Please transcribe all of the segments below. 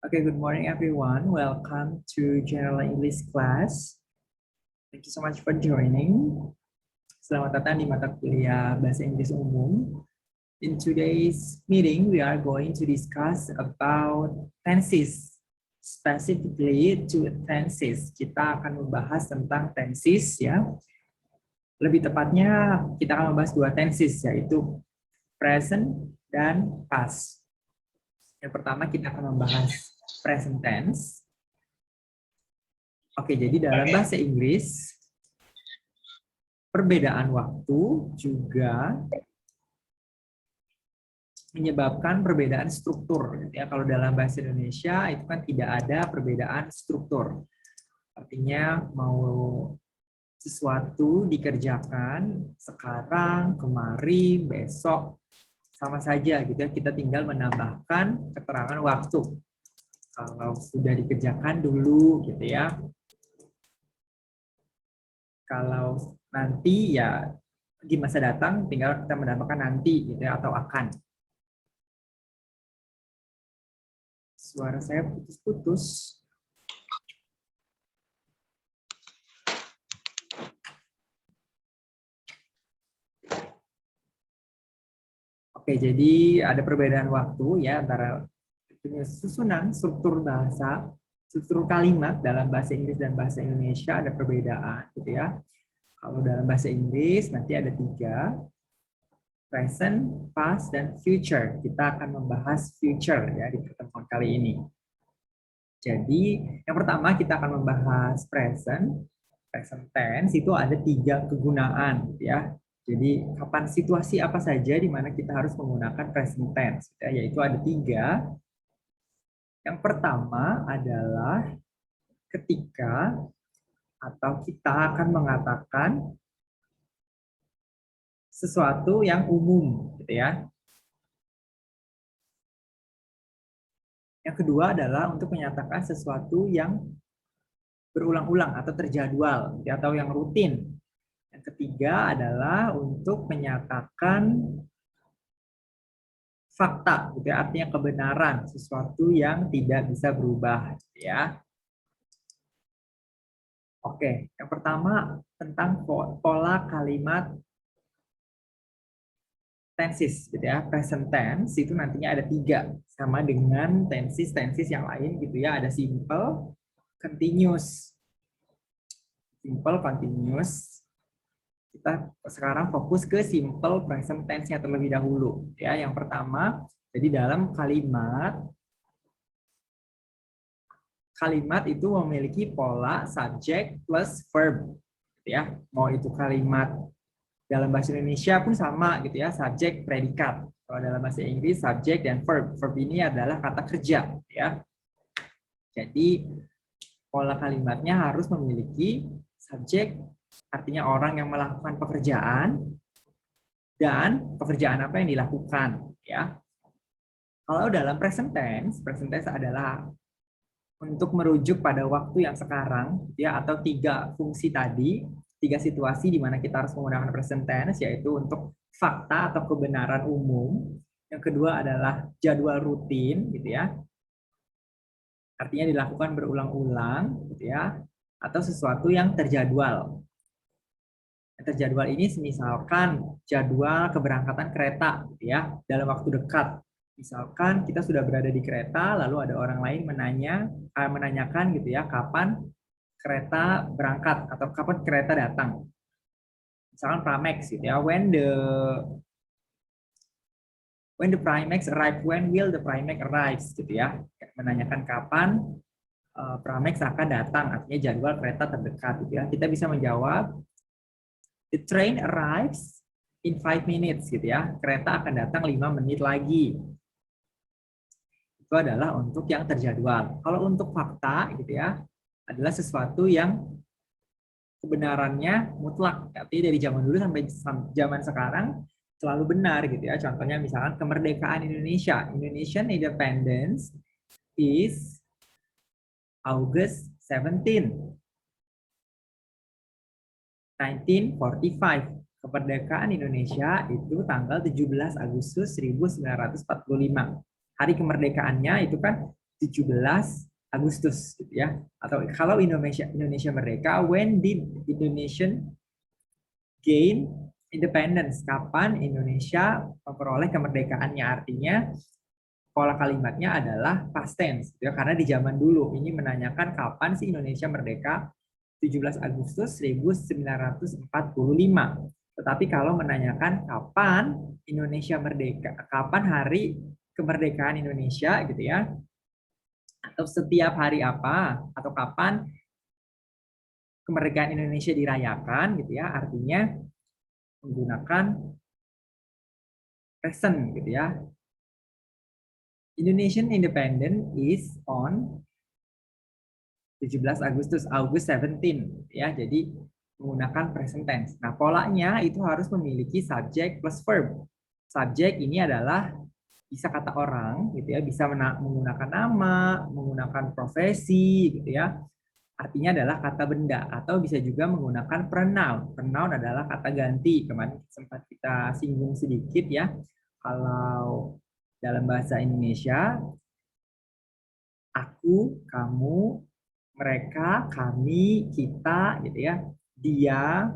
Okay, good morning everyone. Welcome to General English class. Thank you so much for joining. Selamat datang di mata kuliah Bahasa Inggris Umum. In today's meeting, we are going to discuss about tenses. Specifically to tenses. Kita akan membahas tentang tenses ya. Lebih tepatnya kita akan membahas dua tenses yaitu present dan past. Yang pertama kita akan membahas present tense. Oke, jadi dalam bahasa Inggris, perbedaan waktu juga menyebabkan perbedaan struktur. Ya, kalau dalam bahasa Indonesia itu kan tidak ada perbedaan struktur. Artinya mau sesuatu dikerjakan sekarang, kemarin, besok, sama saja gitu ya. Kita tinggal menambahkan keterangan waktu. Kalau sudah dikerjakan dulu gitu ya. Kalau nanti ya di masa datang tinggal kita menambahkan nanti gitu ya, atau akan. Suara saya putus-putus. Oke, jadi ada perbedaan waktu ya antara susunan struktur bahasa, struktur kalimat dalam bahasa Inggris dan bahasa Indonesia ada perbedaan gitu ya. Kalau dalam bahasa Inggris nanti ada 3, present, past, dan future. Kita akan membahas future ya di pertemuan kali ini. Jadi yang pertama kita akan membahas present tense itu ada 3 kegunaan ya. Jadi kapan situasi apa saja di mana kita harus menggunakan present tense ya, yaitu ada 3. Yang pertama adalah ketika atau kita akan mengatakan sesuatu yang umum gitu ya. Yang kedua adalah untuk menyatakan sesuatu yang berulang-ulang atau terjadwal atau yang rutin. Yang ketiga adalah untuk menyatakan fakta, gitu ya, artinya kebenaran, sesuatu yang tidak bisa berubah, ya. Oke, yang pertama tentang pola kalimat tenses, gitu ya. Present tense itu nantinya ada 3, sama dengan tenses yang lain, gitu ya. Ada simple, continuous, Kita sekarang fokus ke simple present tense-nya terlebih dahulu. Ya, yang pertama, jadi dalam kalimat itu memiliki pola subject plus verb. Ya, mau itu kalimat dalam bahasa Indonesia pun sama gitu ya, subject predikat. Kalau dalam bahasa Inggris subject dan verb. Verb ini adalah kata kerja. Ya, jadi pola kalimatnya harus memiliki subject, artinya orang yang melakukan pekerjaan, dan pekerjaan apa yang dilakukan ya. Kalau dalam present tense adalah untuk merujuk pada waktu yang sekarang ya, atau 3 fungsi tadi, 3 situasi di mana kita harus menggunakan present tense, yaitu untuk fakta atau kebenaran umum. Yang kedua adalah jadwal rutin gitu ya. Artinya dilakukan berulang-ulang gitu ya, atau sesuatu yang terjadwal. Terjadwal ini misalkan jadwal keberangkatan kereta gitu ya dalam waktu dekat. Misalkan kita sudah berada di kereta lalu ada orang lain menanyakan gitu ya kapan kereta berangkat atau kapan kereta datang. Misalkan Pramex gitu ya, when the Primex arrive, when will the Primex arrive gitu ya. Menanyakan kapan Pramex akan datang, artinya jadwal kereta terdekat gitu ya. Kita bisa menjawab the train arrives in 5 minutes gitu ya. Kereta akan datang 5 menit lagi. Itu adalah untuk yang terjadwal. Kalau untuk fakta gitu ya, adalah sesuatu yang kebenarannya mutlak. Artinya dari zaman dulu sampai zaman sekarang selalu benar gitu ya. Contohnya misalkan kemerdekaan Indonesia. Indonesian independence is August 17. 1945. Kemerdekaan Indonesia itu tanggal 17 Agustus 1945. Hari kemerdekaannya itu kan 17 Agustus gitu ya. Atau kalau Indonesia merdeka, when did Indonesian gain independence? Kapan Indonesia memperoleh kemerdekaannya? Artinya pola kalimatnya adalah past tense gitu ya, karena di zaman dulu ini menanyakan kapan sih Indonesia merdeka, 17 Agustus 1945. Tetapi kalau menanyakan kapan Indonesia merdeka, kapan hari kemerdekaan Indonesia gitu ya, atau setiap hari apa, atau kapan kemerdekaan Indonesia dirayakan gitu ya, artinya menggunakan present gitu ya. Indonesian independence is on 17 Agustus, August 17 ya. Jadi menggunakan present tense. Nah, polanya itu harus memiliki subject plus verb. Subject ini adalah bisa kata orang gitu ya, bisa menggunakan nama, menggunakan profesi gitu ya. Artinya adalah kata benda, atau bisa juga menggunakan pronoun. Pronoun adalah kata ganti. Kemarin sempat kita singgung sedikit ya. Kalau dalam bahasa Indonesia, aku, kamu, mereka, kami, kita, gitu ya. Dia,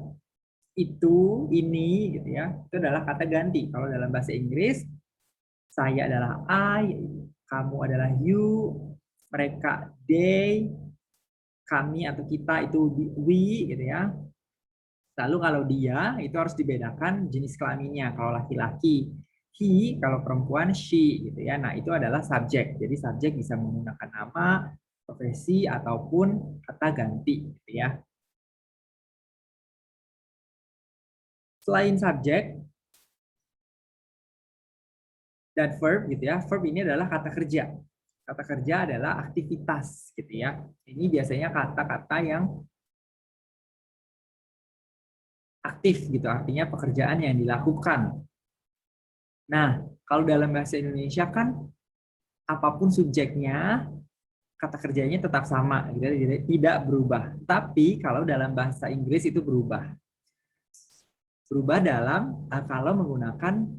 itu, ini, gitu ya. Itu adalah kata ganti. Kalau dalam bahasa Inggris, saya adalah I, kamu adalah you, mereka they, kami atau kita itu we, gitu ya. Lalu kalau dia itu harus dibedakan jenis kelaminnya. Kalau laki-laki he, kalau perempuan she gitu ya. Nah, itu adalah subjek. Jadi subjek bisa menggunakan nama, profesi ataupun kata ganti gitu ya. Selain subjek dan verb gitu ya. Verb ini adalah kata kerja. Kata kerja adalah aktivitas gitu ya. Ini biasanya kata-kata yang aktif gitu, artinya pekerjaan yang dilakukan. Nah, kalau dalam bahasa Indonesia kan apapun subjeknya, kata kerjanya tetap sama, gitu, jadi tidak berubah. Tapi kalau dalam bahasa Inggris itu berubah. Berubah dalam kalau menggunakan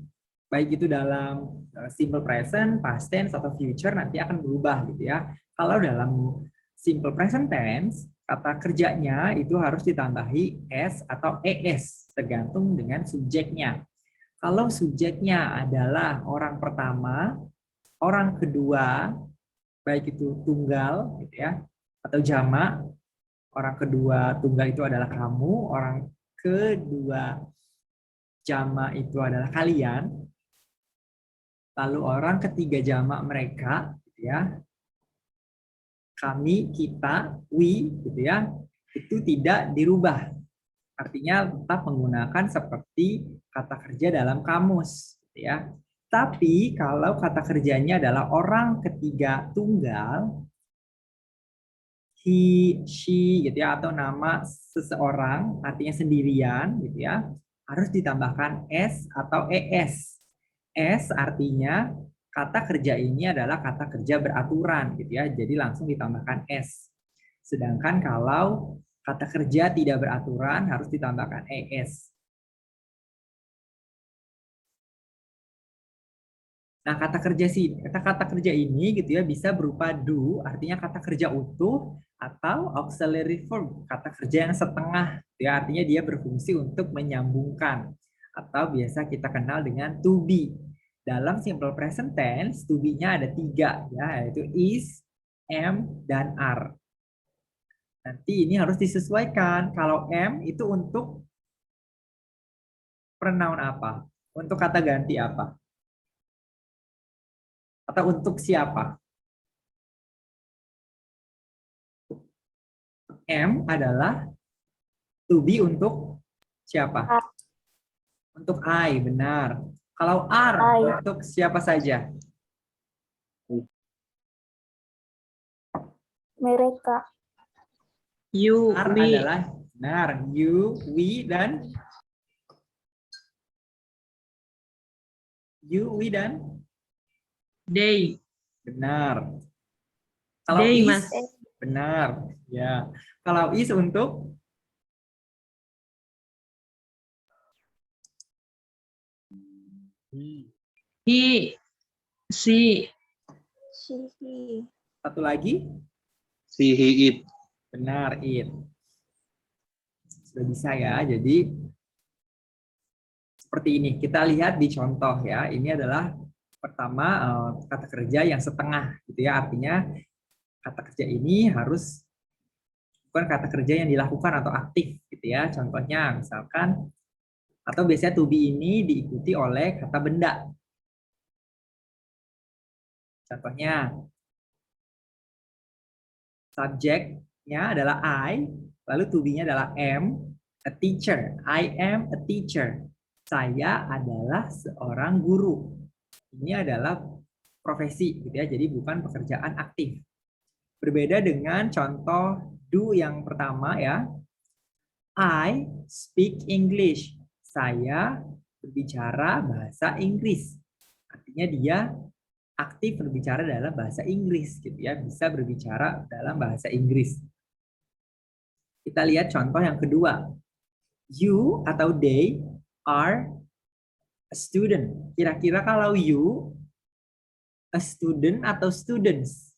baik itu dalam simple present, past tense atau future nanti akan berubah gitu ya. Kalau dalam simple present tense, kata kerjanya itu harus ditambahi s atau es tergantung dengan subjeknya. Kalau subjeknya adalah orang pertama, orang kedua, baik itu tunggal gitu ya atau jamak, orang kedua tunggal itu adalah kamu, orang kedua jamak itu adalah kalian, lalu orang ketiga jamak mereka gitu ya, kami, kita, we gitu ya, itu tidak dirubah, artinya tetap menggunakan seperti kata kerja dalam kamus gitu ya. Tapi kalau kata kerjanya adalah orang ketiga tunggal, he, she gitu ya, atau nama seseorang artinya sendirian gitu ya, harus ditambahkan s atau es. S artinya kata kerja ini adalah kata kerja beraturan gitu ya, jadi langsung ditambahkan s. Sedangkan kalau kata kerja tidak beraturan harus ditambahkan es. Nah, kata kerja ini gitu ya bisa berupa do, artinya kata kerja utuh, atau auxiliary verb, kata kerja yang setengah, ya artinya dia berfungsi untuk menyambungkan, atau biasa kita kenal dengan to be. Dalam simple present tense, to be-nya ada 3 ya, yaitu is, am, dan are. Nanti ini harus disesuaikan. Kalau am itu untuk pronoun apa? Untuk kata ganti apa? Atau untuk siapa? M adalah to be untuk siapa? Untuk I, benar. Kalau are untuk siapa saja? Mereka. You, Are we, adalah benar. You, we, dan they. benar. Kalau They, is, Mas. benar. Ya. Kalau is untuk He, she, She. Satu lagi. She, he, it. Benar, it. Sudah bisa ya. Jadi seperti ini. Kita lihat di contoh ya. Ini adalah pertama kata kerja yang setengah gitu ya. Artinya kata kerja ini harus bukan kata kerja yang dilakukan atau aktif gitu ya. Contohnya misalkan atau biasanya to be ini diikuti oleh kata benda. Contohnya subjeknya adalah I, lalu to be-nya adalah am, a teacher. I am a teacher. Saya adalah seorang guru. Ini adalah profesi gitu ya. Jadi bukan pekerjaan aktif. Berbeda dengan contoh do yang pertama ya. I speak English. Saya berbicara bahasa Inggris. Artinya dia aktif berbicara dalam bahasa Inggris gitu ya, bisa berbicara dalam bahasa Inggris. Kita lihat contoh yang kedua. You atau they are a student. Kira-kira kalau you a student atau students?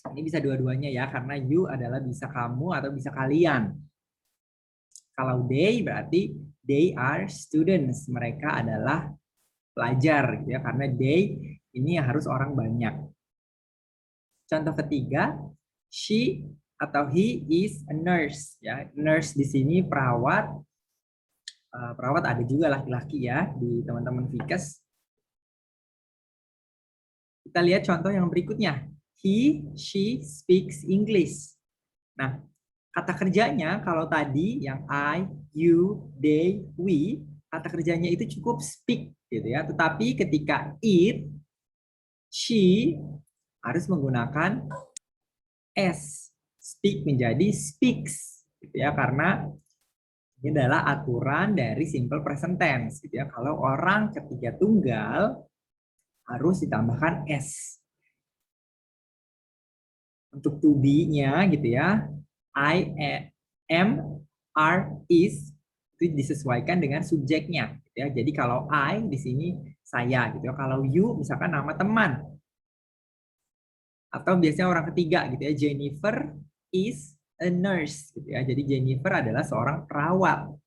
Ini bisa dua-duanya ya, karena you adalah bisa kamu atau bisa kalian. Kalau they berarti they are students. Mereka adalah pelajar gitu ya, karena they ini harus orang banyak. Contoh ketiga, she atau he is a nurse ya. Nurse di sini perawat. Perawat ada juga laki-laki ya di teman-teman Fikes. Kita lihat contoh yang berikutnya. He, she speaks English. Nah, kata kerjanya kalau tadi yang I, you, they, we, kata kerjanya itu cukup speak gitu ya. Tetapi ketika it, she harus menggunakan s. Speak menjadi speaks gitu ya, karena ini adalah aturan dari simple present tense gitu ya. Kalau orang ketiga tunggal harus ditambahkan s. Untuk to be-nya gitu ya, I am, are, is itu disesuaikan dengan subjeknya gitu ya. Jadi kalau I di sini saya gitu ya. Kalau you misalkan nama teman. Atau biasanya orang ketiga gitu ya. Jennifer is a nurse gitu ya. Jadi Jennifer adalah seorang perawat.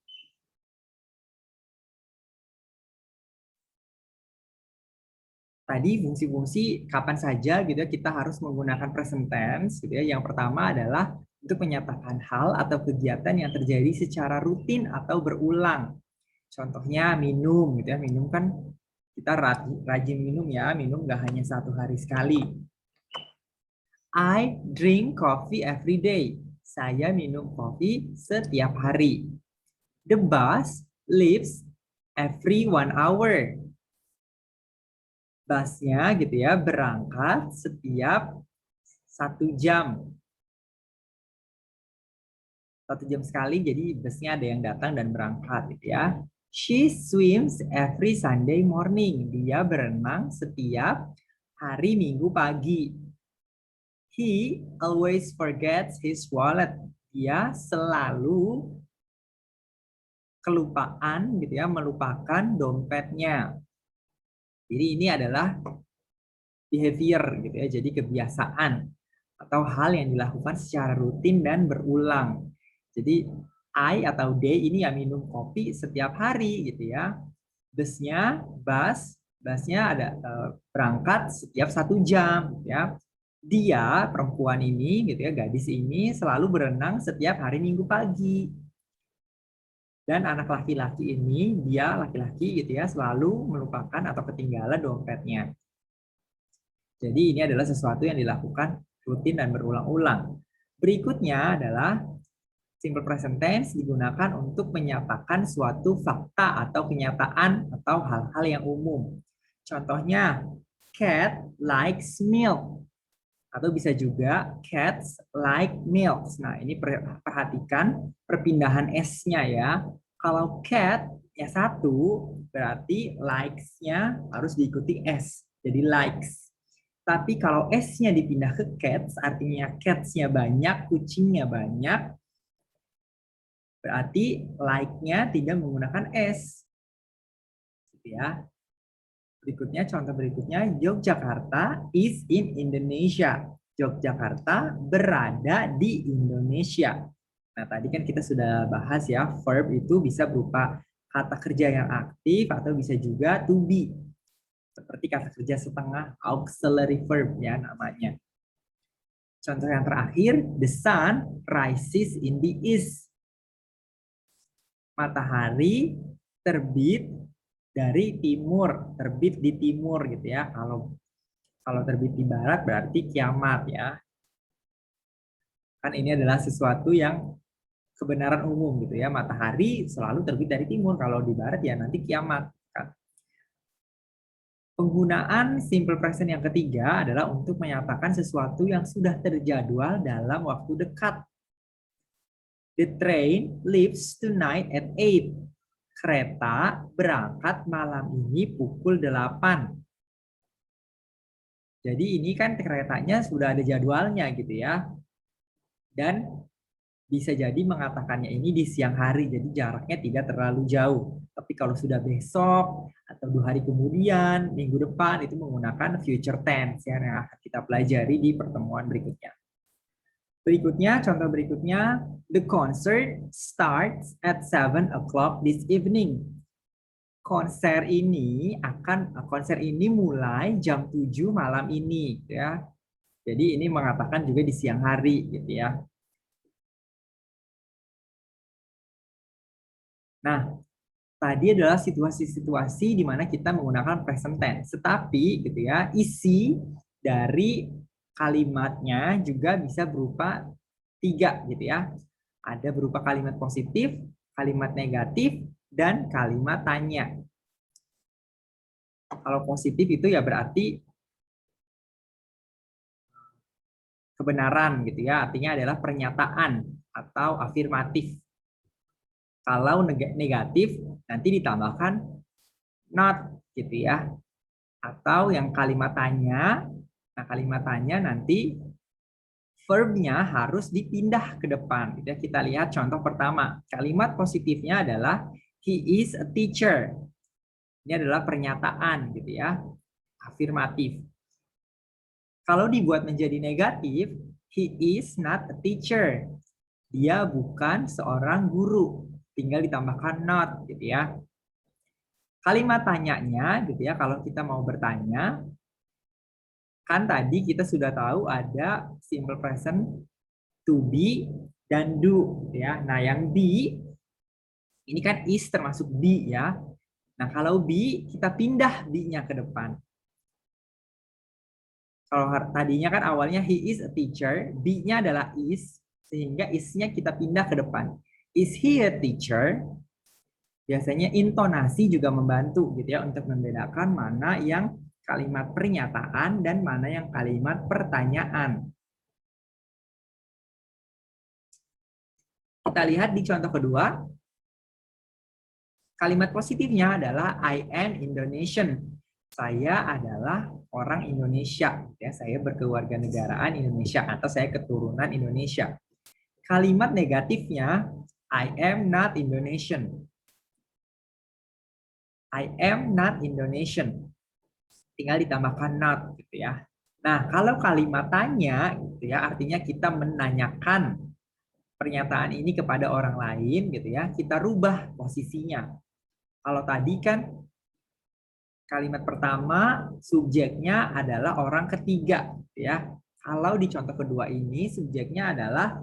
Tadi fungsi-fungsi kapan saja gitu ya kita harus menggunakan present tense gitu ya. Yang pertama adalah untuk menyatakan hal atau kegiatan yang terjadi secara rutin atau berulang. Contohnya minum gitu ya. Minum kan kita rajin minum ya. Minum nggak hanya satu hari sekali. I drink coffee every day. Saya minum kopi setiap hari. The bus leaves every 1 hour. Busnya gitu ya berangkat setiap 1 jam. 1 jam sekali, jadi busnya ada yang datang dan berangkat gitu ya. She swims every Sunday morning. Dia berenang setiap hari Minggu pagi. He always forgets his wallet. Dia selalu kelupaan gitu ya, melupakan dompetnya. Jadi ini adalah behavior gitu ya, jadi kebiasaan atau hal yang dilakukan secara rutin dan berulang. Jadi I atau they ini ya minum kopi setiap hari gitu ya. Busnya ada berangkat setiap 1 jam gitu ya. Dia perempuan ini gitu ya, gadis ini selalu berenang setiap hari Minggu pagi. Dan anak laki-laki ini, dia laki-laki gitu ya, selalu melupakan atau ketinggalan dompetnya. Jadi ini adalah sesuatu yang dilakukan rutin dan berulang-ulang. Berikutnya adalah simple present tense digunakan untuk menyatakan suatu fakta atau kenyataan atau hal-hal yang umum. Contohnya, cat likes milk. Atau bisa juga cats like milk. Nah, ini perhatikan perpindahan S-nya ya. Kalau cat ya 1, berarti likes-nya harus diikuti S. Jadi likes. Tapi kalau S-nya dipindah ke cats, artinya cats-nya banyak, kucingnya banyak, berarti like-nya tidak menggunakan S. Gitu ya. Berikutnya, contoh berikutnya, Yogyakarta is in Indonesia. Yogyakarta berada di Indonesia. Nah, tadi kan kita sudah bahas ya, verb itu bisa berupa kata kerja yang aktif atau bisa juga to be. Seperti kata kerja setengah, auxiliary verb ya namanya. Contoh yang terakhir, the sun rises in the east. Matahari terbit dari timur, terbit di timur gitu ya. Kalau terbit di barat berarti kiamat ya. Kan ini adalah sesuatu yang kebenaran umum gitu ya. Matahari selalu terbit dari timur, kalau di barat ya nanti kiamat kan. Penggunaan simple present yang ketiga adalah untuk menyatakan sesuatu yang sudah terjadwal dalam waktu dekat. The train leaves tonight at 8. Kereta berangkat malam ini pukul 8. Jadi ini kan keretanya sudah ada jadwalnya gitu ya. Dan bisa jadi mengatakannya ini di siang hari, jadi jaraknya tidak terlalu jauh. Tapi kalau sudah besok atau 2 hari kemudian, minggu depan, itu menggunakan future tense yang akan kita pelajari di pertemuan berikutnya. Berikutnya, contoh berikutnya, the concert starts at 7 o'clock this evening. Konser ini mulai jam 7 malam ini, ya. Jadi ini mengatakan juga di siang hari, gitu ya. Nah, tadi adalah situasi-situasi di mana kita menggunakan present tense. Tetapi gitu ya, isi dari kalimatnya juga bisa berupa 3 gitu ya. Ada berupa kalimat positif, kalimat negatif, dan kalimat tanya. Kalau positif itu ya berarti kebenaran gitu ya, artinya adalah pernyataan atau afirmatif. Kalau negatif nanti ditambahkan not gitu ya. Atau yang kalimat tanya, nah kalimat tanya nanti verbnya harus dipindah ke depan. Gitu ya. Kita lihat contoh pertama. Kalimat positifnya adalah he is a teacher. Ini adalah pernyataan gitu ya, afirmatif. Kalau dibuat menjadi negatif, he is not a teacher. Dia bukan seorang guru. Tinggal ditambahkan not gitu ya. Kalimat tanyanya gitu ya, kalau kita mau bertanya, kan tadi kita sudah tahu ada simple present to be dan do ya. Nah, yang be ini kan is termasuk be ya. Nah, kalau be kita pindah be-nya ke depan. Kalau tadinya kan awalnya he is a teacher, be-nya adalah is, sehingga is-nya kita pindah ke depan. Is he a teacher? Biasanya intonasi juga membantu gitu ya untuk membedakan mana yang kalimat pernyataan dan mana yang kalimat pertanyaan. Kita lihat di contoh kedua. Kalimat positifnya adalah I am Indonesian. Saya adalah orang Indonesia. Ya, saya berkewarganegaraan Indonesia atau saya keturunan Indonesia. Kalimat negatifnya I am not Indonesian. I am not Indonesian. Tinggal ditambahkan not gitu ya. Nah, kalau kalimat tanya gitu ya, artinya kita menanyakan pernyataan ini kepada orang lain gitu ya, kita rubah posisinya. Kalau tadi kan kalimat pertama subjeknya adalah orang ketiga gitu ya. Kalau di contoh kedua ini subjeknya adalah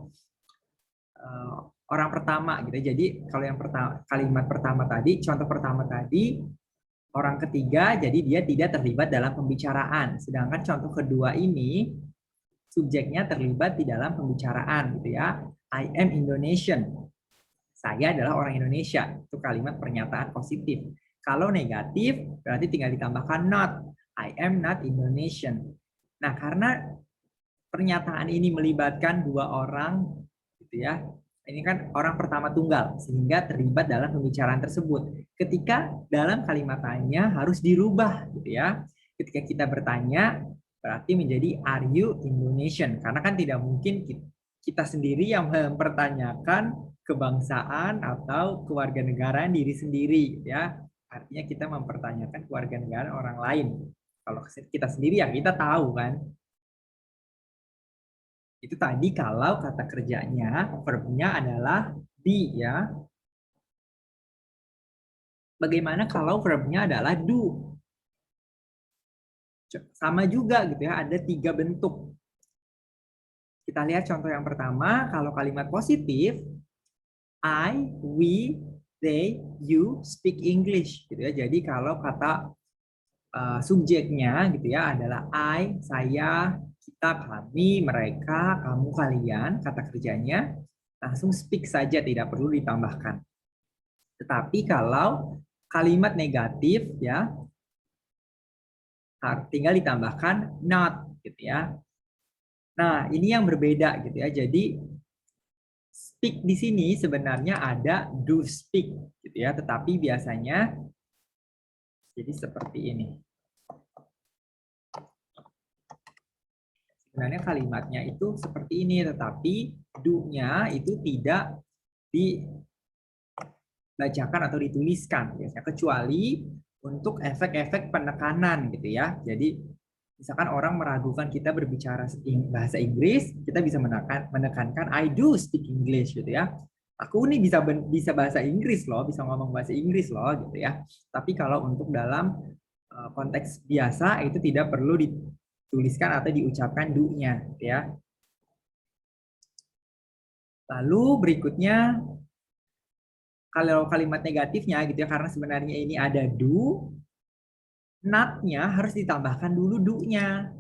orang pertama gitu. Jadi kalau yang kalimat pertama tadi, contoh pertama tadi orang ketiga, jadi dia tidak terlibat dalam pembicaraan. Sedangkan contoh kedua ini subjeknya terlibat di dalam pembicaraan gitu ya. I am Indonesian. Saya adalah orang Indonesia. Itu kalimat pernyataan positif. Kalau negatif berarti tinggal ditambahkan not. I am not Indonesian. Nah, karena pernyataan ini melibatkan 2 orang gitu ya. Ini kan orang pertama tunggal sehingga terlibat dalam pembicaraan tersebut. Ketika dalam kalimat tanya harus dirubah gitu ya. Ketika kita bertanya berarti menjadi are you Indonesian? Karena kan tidak mungkin kita sendiri yang mempertanyakan kebangsaan atau kewarganegaraan diri sendiri gitu ya. artinya kita mempertanyakan kewarganegaraan orang lain. Kalau kita sendiri ya kita tahu kan. Itu tadi kalau kata kerjanya, verbnya adalah be ya. Bagaimana kalau verbnya adalah do? Sama juga gitu ya, ada 3 bentuk. Kita lihat contoh yang pertama, kalau kalimat positif, I, we, they, you speak English gitu ya. Jadi kalau kata subjeknya gitu ya adalah I, saya, kita, kami, mereka, kamu, kalian, kata kerjanya langsung speak saja, tidak perlu ditambahkan. Tetapi kalau kalimat negatif ya tinggal ditambahkan not gitu ya. Nah, ini yang berbeda gitu ya. Jadi speak di sini sebenarnya ada do speak gitu ya, tetapi biasanya jadi seperti ini. Sebenarnya kalimatnya itu seperti ini, tetapi do-nya itu tidak dibacakan atau dituliskan biasanya, kecuali untuk efek-efek penekanan gitu ya. Jadi misalkan orang meragukan kita berbicara bahasa Inggris, kita bisa menekankan I do speak English gitu ya. Aku nih bisa bahasa Inggris loh, bisa ngomong bahasa Inggris loh gitu ya. Tapi kalau untuk dalam konteks biasa itu tidak perlu dituliskan atau diucapkan do-nya gitu ya. Lalu berikutnya kalau kalimat negatifnya gitu ya, karena sebenarnya ini ada do, not-nya harus ditambahkan dulu do-nya.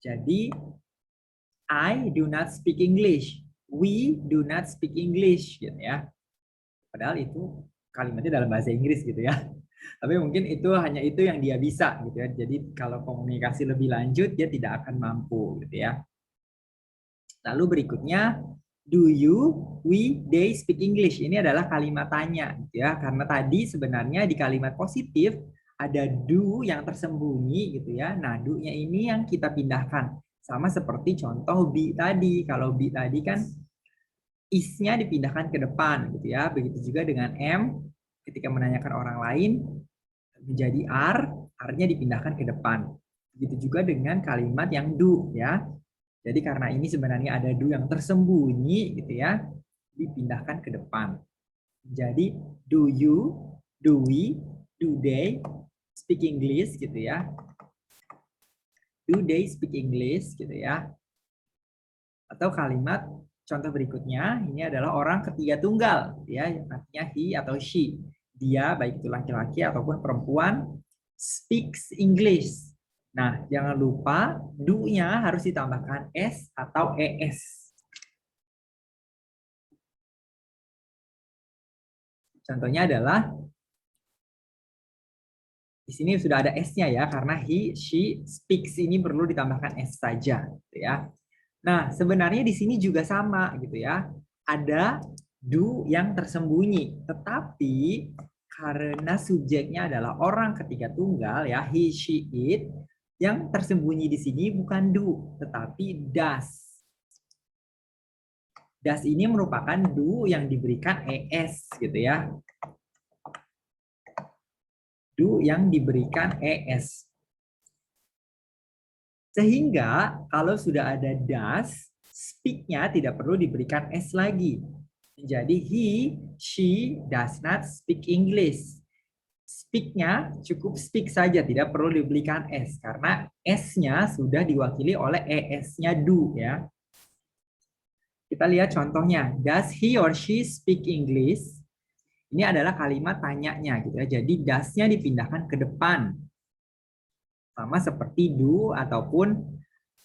Jadi I do not speak English. We do not speak English gitu ya. Padahal itu kalimatnya dalam bahasa Inggris gitu ya. Tapi mungkin itu hanya itu yang dia bisa gitu ya. Jadi kalau komunikasi lebih lanjut dia tidak akan mampu gitu ya. Lalu berikutnya do you, we, they speak English. Ini adalah kalimat tanya gitu ya. Karena tadi sebenarnya di kalimat positif ada do yang tersembunyi gitu ya. Nah, do-nya ini yang kita pindahkan. Sama seperti contoh be tadi. Kalau be tadi kan is-nya dipindahkan ke depan gitu ya. Begitu juga dengan M ketika menanyakan orang lain menjadi are, are-nya dipindahkan ke depan. Begitu juga dengan kalimat yang do ya. Jadi karena ini sebenarnya ada do yang tersembunyi gitu ya, dipindahkan ke depan. Jadi do you, do we, do they speak English gitu ya. Do they speak English gitu ya. Atau kalimat contoh berikutnya ini adalah orang ketiga tunggal ya, artinya he atau she. Dia baik itu laki-laki ataupun perempuan speaks English. Nah, jangan lupa do-nya harus ditambahkan s atau es. Contohnya adalah di sini sudah ada s-nya ya, karena he, she, speaks ini perlu ditambahkan s saja, gitu ya. Nah, sebenarnya di sini juga sama gitu ya. Ada do yang tersembunyi, tetapi karena subjeknya adalah orang ketiga tunggal ya, he, she, it, yang tersembunyi di sini bukan do, tetapi does. Does ini merupakan do yang diberikan es gitu ya. Do yang diberikan es. Sehingga kalau sudah ada does, speak-nya tidak perlu diberikan s lagi. Jadi he, she does not speak English. Speak-nya cukup speak saja, tidak perlu diberikan s karena s-nya sudah diwakili oleh es-nya do ya. Kita lihat contohnya, does he or she speak English? Ini adalah kalimat tanyanya gitu ya. Jadi does-nya dipindahkan ke depan. Sama seperti do ataupun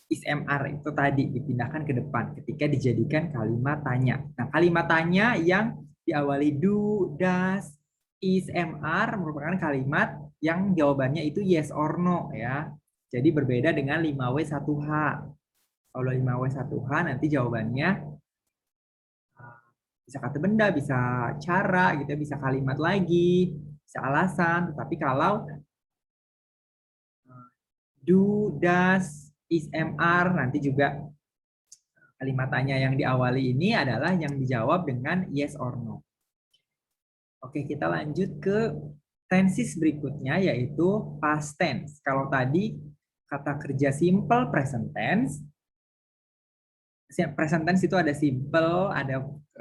is MR itu tadi dipindahkan ke depan ketika dijadikan kalimat tanya. Nah, kalimat tanya yang diawali do, does, is MR merupakan kalimat yang jawabannya itu yes or no ya. Jadi berbeda dengan 5W1H. Kalau 5W1H nanti jawabannya bisa kata benda, bisa cara gitu, bisa kalimat lagi, bisa alasan. Tetapi kalau do, does, is MR nanti juga kalimat tanya yang diawali ini adalah yang dijawab dengan yes or no. Oke, kita lanjut ke tenses berikutnya yaitu past tense. Kalau tadi kata kerja simple present tense itu ada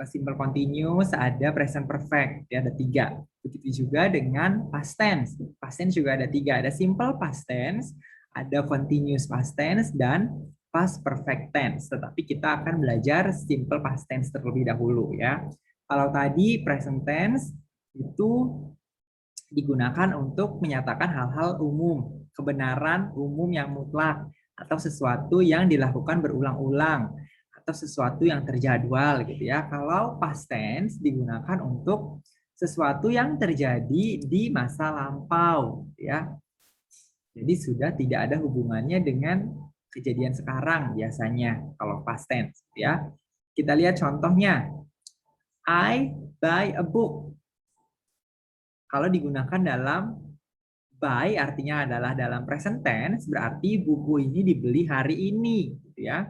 simple continuous, ada present perfect, ya ada 3. Begitu juga dengan past tense. Past tense juga ada 3, ada simple past tense, ada continuous past tense, dan past perfect tense. Tetapi kita akan belajar simple past tense terlebih dahulu ya. Kalau tadi present tense itu digunakan untuk menyatakan hal-hal umum, kebenaran umum yang mutlak, atau sesuatu yang dilakukan berulang-ulang, atau sesuatu yang terjadwal gitu ya. Kalau past tense digunakan untuk sesuatu yang terjadi di masa lampau ya. Jadi sudah tidak ada hubungannya dengan kejadian sekarang biasanya kalau past tense ya. Kita lihat contohnya. I buy a book. Kalau digunakan dalam buy artinya adalah dalam present tense, berarti buku ini dibeli hari ini gitu ya.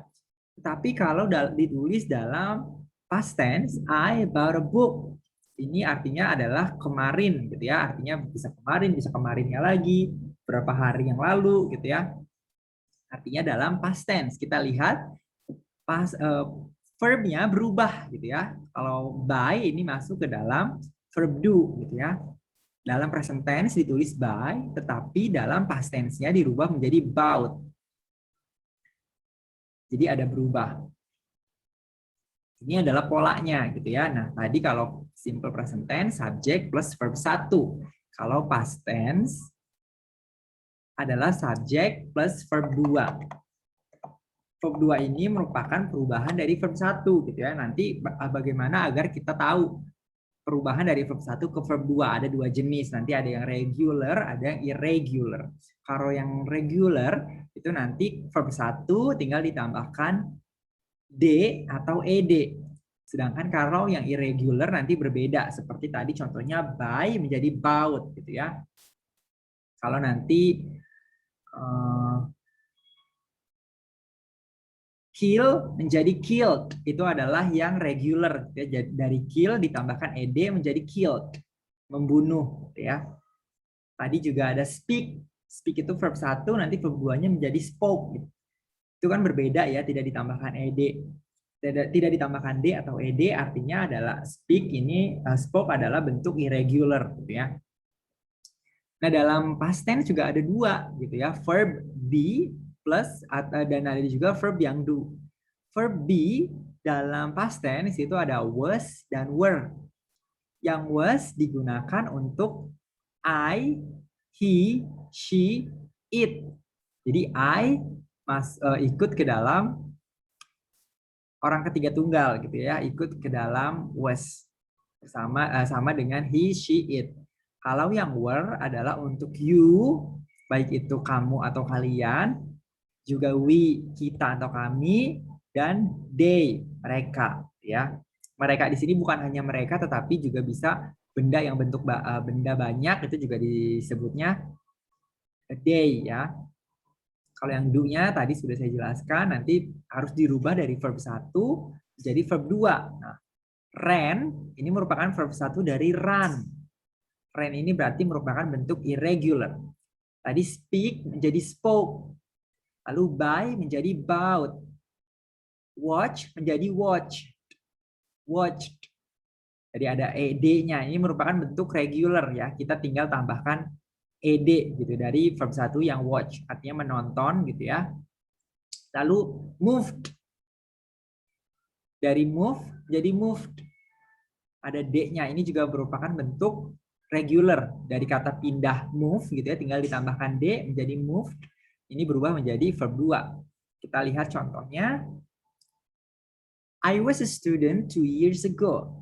Tapi kalau ditulis dalam past tense, I bought a book. Ini artinya adalah kemarin gitu ya. Artinya bisa kemarinnya lagi, berapa hari yang lalu gitu ya. Artinya dalam past tense. Kita lihat verbnya berubah gitu ya. Kalau buy ini masuk ke dalam verb do gitu ya. Dalam present tense ditulis by, tetapi dalam past tense-nya dirubah menjadi bought. Jadi ada berubah. Ini adalah polanya gitu ya. Nah, tadi kalau simple present tense, subject plus verb 1. Kalau past tense adalah subject plus verb 2. Verb 2 ini merupakan perubahan dari verb 1 gitu ya. Nanti bagaimana agar kita tahu perubahan dari verb 1 ke verb 2. Ada 2 jenis. Nanti ada yang regular, ada yang irregular. Kalau yang regular, itu nanti verb 1 tinggal ditambahkan D atau ED. Sedangkan kalau yang irregular nanti berbeda. Seperti tadi contohnya buy menjadi bought. Gitu ya. Kalau nanti kill menjadi killed, itu adalah yang regular. Dari kill ditambahkan ed menjadi killed, membunuh. Ya. Tadi juga ada speak. Speak itu verb 1, nanti verb 2-nya menjadi spoke. Itu kan berbeda ya, tidak ditambahkan ed. Tidak ditambahkan d atau ed, artinya adalah speak ini, spoke adalah bentuk irregular. Gitu ya. Nah, dalam past tense juga ada 2 gitu ya, verb be plus dan ada juga verb yang do. Verb be dalam past tense itu ada was dan were. Yang was digunakan untuk I, he, she, it. Jadi I ikut ke dalam orang ketiga tunggal gitu ya, ikut ke dalam was sama dengan he, she, it. Kalau yang were adalah untuk you, baik itu kamu atau kalian, juga we, kita atau kami, dan they, mereka ya. Mereka di sini bukan hanya mereka tetapi juga bisa benda yang bentuk benda banyak, itu juga disebutnya they ya. Kalau yang do-nya tadi sudah saya jelaskan, nanti harus dirubah dari verb 1 jadi verb 2. Nah, ran ini merupakan verb 1 dari run. Ran ini berarti merupakan bentuk irregular. Tadi speak menjadi spoke. Lalu buy menjadi bought. Watch menjadi watch. Watched. Jadi ada ed-nya. Ini merupakan bentuk regular ya. Kita tinggal tambahkan ed gitu dari verb 1 yang watch, artinya menonton gitu ya. Lalu moved. Dari move jadi moved. Ada d-nya. Ini juga merupakan bentuk regular dari kata pindah move gitu ya, tinggal ditambahkan d menjadi moved. Ini berubah menjadi verb 2. Kita lihat contohnya. I was a student 2 years ago.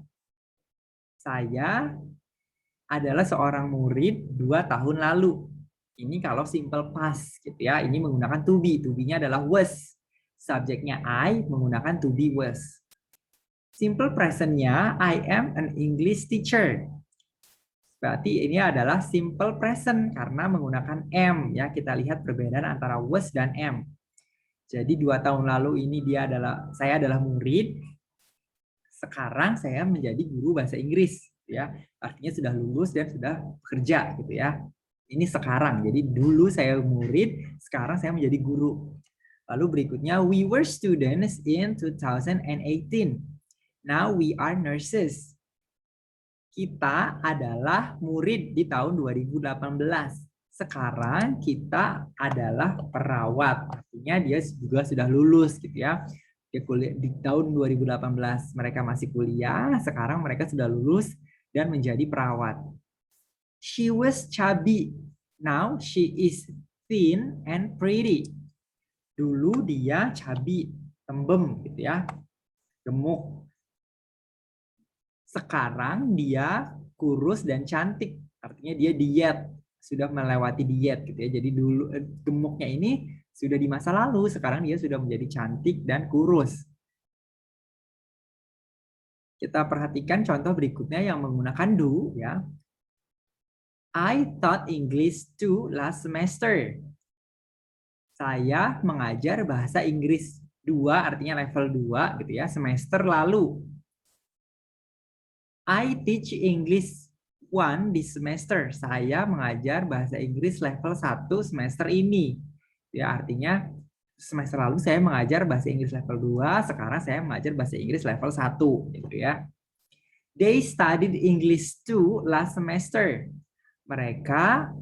Saya adalah seorang murid 2 tahun lalu. Ini kalau simple past gitu ya. Ini menggunakan to be. To be-nya adalah was. Subjeknya I menggunakan to be was. Simple present-nya I am an English teacher. Berarti ini adalah simple present karena menggunakan am ya. Kita lihat perbedaan antara was dan am. Jadi 2 tahun lalu ini saya adalah murid. Sekarang saya menjadi guru bahasa Inggris gitu ya. Artinya sudah lulus dan sudah bekerja gitu ya. Ini sekarang. Jadi dulu saya murid, sekarang saya menjadi guru. Lalu berikutnya, we were students in 2018. Now we are nurses. Kita adalah murid di tahun 2018. Sekarang kita adalah perawat. Artinya dia juga sudah lulus gitu ya. Dia kuliah di tahun 2018 mereka masih kuliah, sekarang mereka sudah lulus dan menjadi perawat. She was chubby. Now she is thin and pretty. Dulu dia chubby, tembem gitu ya, gemuk. Sekarang dia kurus dan cantik, artinya dia diet, sudah melewati diet gitu ya. Jadi dulu gemuknya ini sudah di masa lalu, sekarang dia sudah menjadi cantik dan kurus. Kita perhatikan contoh berikutnya yang menggunakan do ya. I taught English 2 last semester. Saya mengajar bahasa Inggris 2, artinya level 2 gitu ya, semester lalu. I teach English 1 this semester. Saya mengajar bahasa Inggris level 1 semester ini. Ya, artinya semester lalu saya mengajar bahasa Inggris level 2, sekarang saya mengajar bahasa Inggris level 1 gitu ya. They studied English 2 last semester. Mereka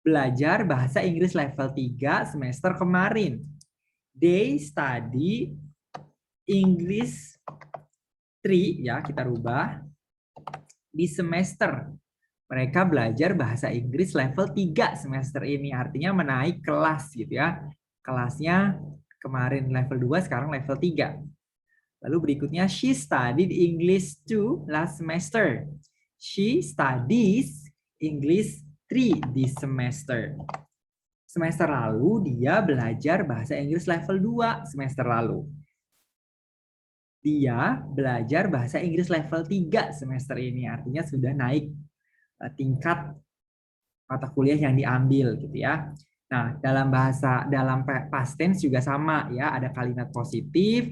belajar bahasa Inggris level 3 semester kemarin. They study English 3 ya, kita rubah. Di semester. Mereka belajar bahasa Inggris level 3 semester ini, artinya menaik kelas gitu ya. Kelasnya kemarin level 2, sekarang level 3. Lalu berikutnya, she studied English 2 last semester. She studies English 3 this semester. Semester lalu dia belajar bahasa Inggris level 2 semester lalu. Dia belajar bahasa Inggris level 3 semester ini, artinya sudah naik tingkat mata kuliah yang diambil gitu ya. Nah, dalam past tense juga sama ya, ada kalimat positif,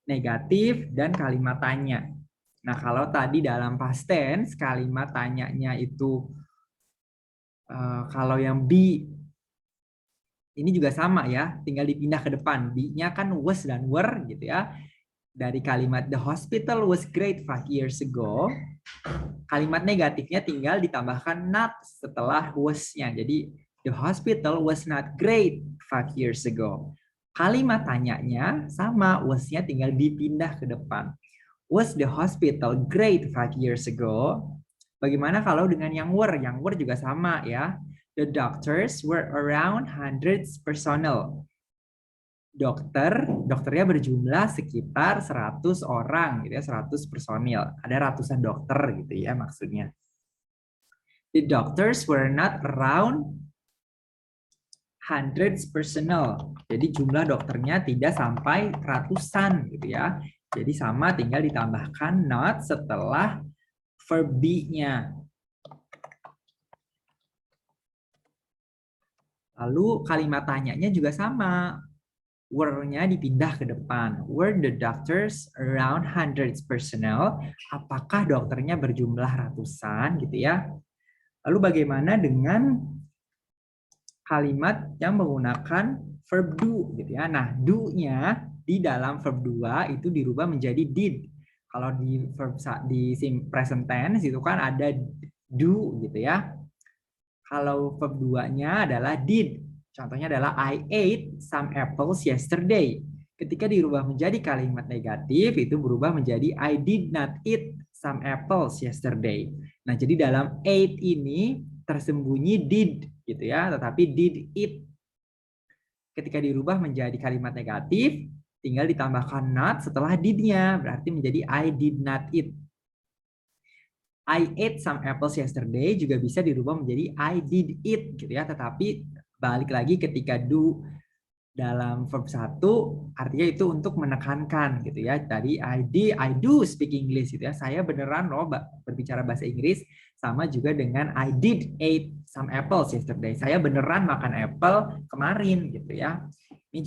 negatif, dan kalimat tanya. Nah, kalau tadi dalam past tense kalimat tanyanya itu kalau yang be ini juga sama ya, tinggal dipindah ke depan. Be-nya kan was dan were gitu ya. Dari kalimat the hospital was great 5 years ago, kalimat negatifnya tinggal ditambahkan not setelah was-nya. Jadi the hospital was not great 5 years ago. Kalimat tanyanya sama, was-nya tinggal dipindah ke depan. Was the hospital great 5 years ago? Bagaimana kalau dengan yang were? Yang were juga sama ya. The doctors were around hundreds personnel. Dokternya berjumlah sekitar 100 orang gitu ya, 100 personil. Ada ratusan dokter gitu ya maksudnya. The doctors were not around hundreds personnel. Jadi jumlah dokternya tidak sampai ratusan gitu ya. Jadi sama, tinggal ditambahkan not setelah verb be-nya. Lalu kalimat tanyanya juga sama. Were-nya dipindah ke depan. Were the doctors around hundreds personnel? Apakah dokternya berjumlah ratusan gitu ya? Lalu bagaimana dengan kalimat yang menggunakan verb do gitu ya? Nah, do-nya di dalam verb 2 itu dirubah menjadi did. Kalau di verb di present tense itu kan ada do gitu ya. Kalau verb 2-nya adalah did. Contohnya adalah I ate some apples yesterday. Ketika dirubah menjadi kalimat negatif, itu berubah menjadi I did not eat some apples yesterday. Nah, jadi dalam ate ini tersembunyi did gitu ya, tetapi did eat. Ketika dirubah menjadi kalimat negatif, tinggal ditambahkan not setelah did-nya, berarti menjadi I did not eat. I ate some apples yesterday juga bisa dirubah menjadi I did eat gitu ya, tetapi balik lagi ketika do dalam verb 1 artinya itu untuk menekankan gitu ya. Tadi I do speak English gitu ya. Saya beneran loh berbicara bahasa Inggris, sama juga dengan I did eat some apples yesterday. Saya beneran makan apple kemarin gitu ya.